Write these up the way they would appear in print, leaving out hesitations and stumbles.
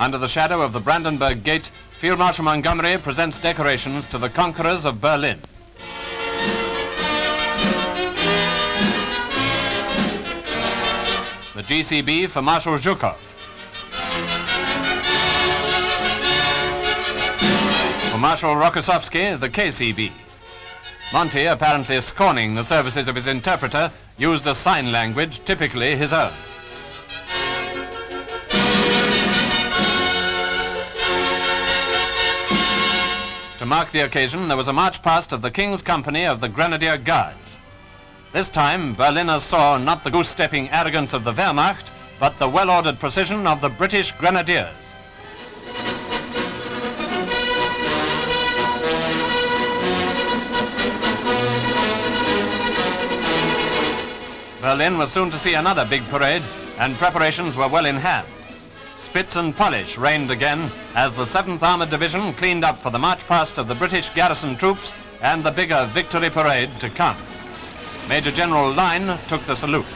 Under the shadow of the Brandenburg Gate, Field Marshal Montgomery presents decorations to the conquerors of Berlin. The GCB for Marshal Zhukov. For Marshal Rokossovsky, the KCB. Monty, apparently scorning the services of his interpreter, used a sign language typically his own. To mark the occasion, there was a march past of the King's Company of the Grenadier Guards. This time, Berliners saw not the goose-stepping arrogance of the Wehrmacht, but the well-ordered precision of the British Grenadiers. Berlin was soon to see another big parade, and preparations were well in hand. Spit and polish reigned again as the 7th Armoured Division cleaned up for the march past of the British garrison troops and the bigger victory parade to come. Major General Line took the salute.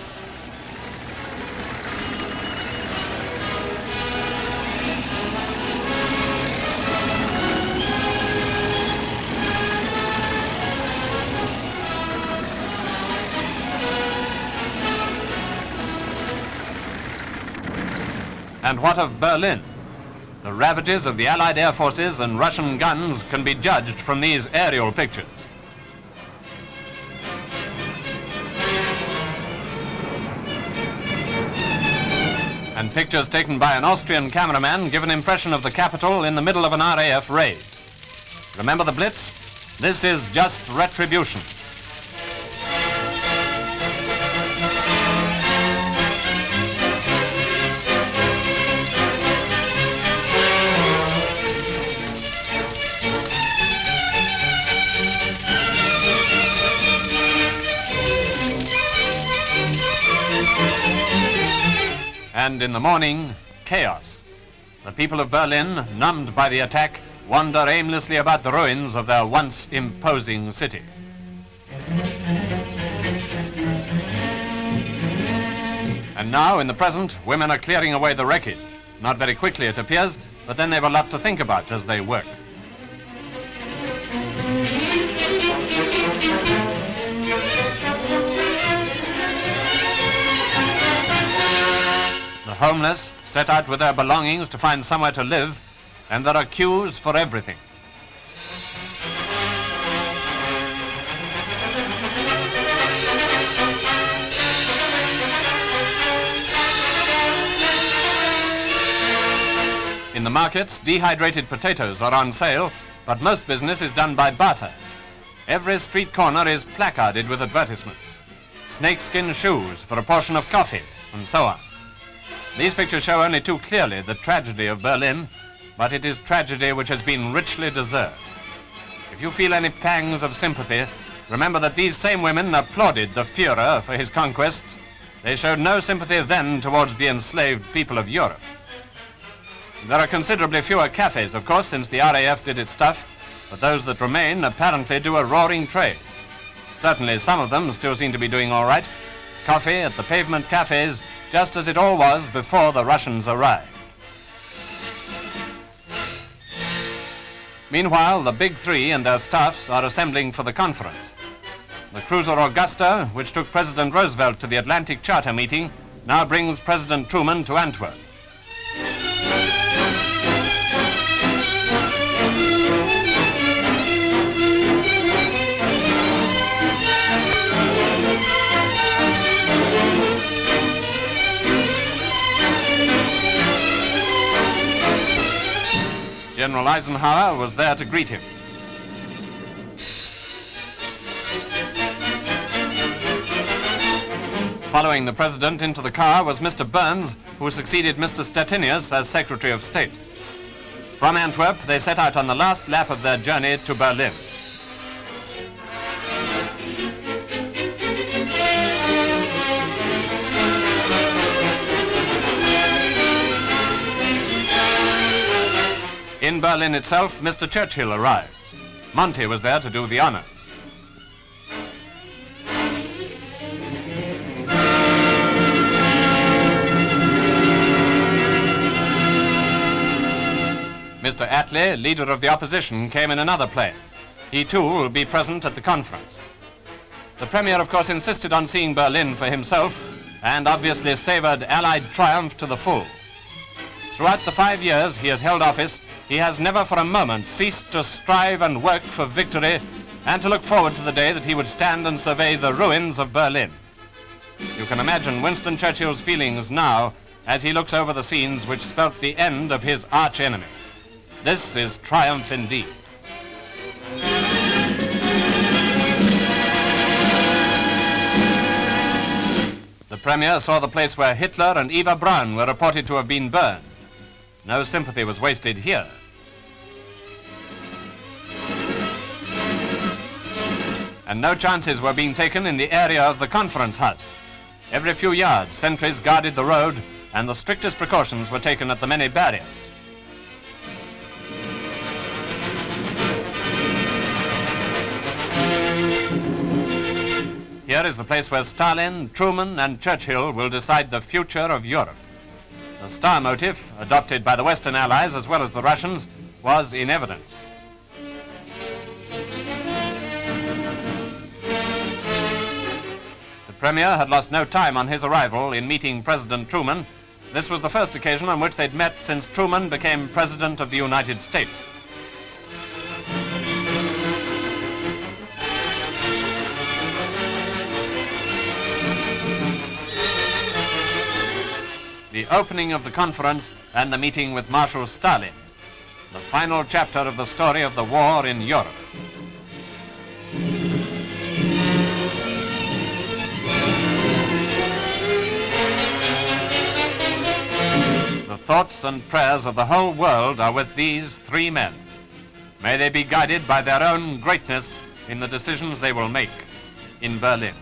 And what of Berlin? The ravages of the Allied air forces and Russian guns can be judged from these aerial pictures. And pictures taken by an Austrian cameraman give an impression of the capital in the middle of an RAF raid. Remember the Blitz? This is just retribution. And in the morning, chaos. The people of Berlin, numbed by the attack, wander aimlessly about the ruins of their once imposing city. And now, in the present, women are clearing away the wreckage. Not very quickly, it appears, but then they've a lot to think about as they work. The homeless set out with their belongings to find somewhere to live, and there are queues for everything. In the markets, dehydrated potatoes are on sale, but most business is done by barter. Every street corner is placarded with advertisements. Snakeskin shoes for a portion of coffee, and so on. These pictures show only too clearly the tragedy of Berlin, but it is tragedy which has been richly deserved. If you feel any pangs of sympathy, remember that these same women applauded the Führer for his conquests. They showed no sympathy then towards the enslaved people of Europe. There are considerably fewer cafes, of course, since the RAF did its stuff, but those that remain apparently do a roaring trade. Certainly some of them still seem to be doing all right. Coffee at the pavement cafes, just as it all was before the Russians arrived. Meanwhile, the Big Three and their staffs are assembling for the conference. The cruiser Augusta, which took President Roosevelt to the Atlantic Charter meeting, now brings President Truman to Antwerp. General Eisenhower was there to greet him. Following the president into the car was Mr. Burns, who succeeded Mr. Stettinius as Secretary of State. From Antwerp, they set out on the last lap of their journey to Berlin. In Berlin itself, Mr. Churchill arrives. Monty was there to do the honors. Attlee, leader of the opposition, came in another plane. He too will be present at the conference. The Premier, of course, insisted on seeing Berlin for himself and obviously savoured Allied triumph to the full. Throughout the 5 years he has held office, he has never for a moment ceased to strive and work for victory and to look forward to the day that he would stand and survey the ruins of Berlin. You can imagine Winston Churchill's feelings now as he looks over the scenes which spelt the end of his arch-enemy. This is triumph indeed. The Premier saw the place where Hitler and Eva Braun were reported to have been burned. No sympathy was wasted here. And no chances were being taken in the area of the conference house. Every few yards, sentries guarded the road, and the strictest precautions were taken at the many barriers. Here is the place where Stalin, Truman, and Churchill will decide the future of Europe. The star motive, adopted by the Western Allies as well as the Russians, was in evidence. The Premier had lost no time on his arrival in meeting President Truman. This was the first occasion on which they'd met since Truman became President of the United States. The opening of the conference and the meeting with Marshal Stalin, the final chapter of the story of the war in Europe. The thoughts and prayers of the whole world are with these 3 men. May they be guided by their own greatness in the decisions they will make in Berlin.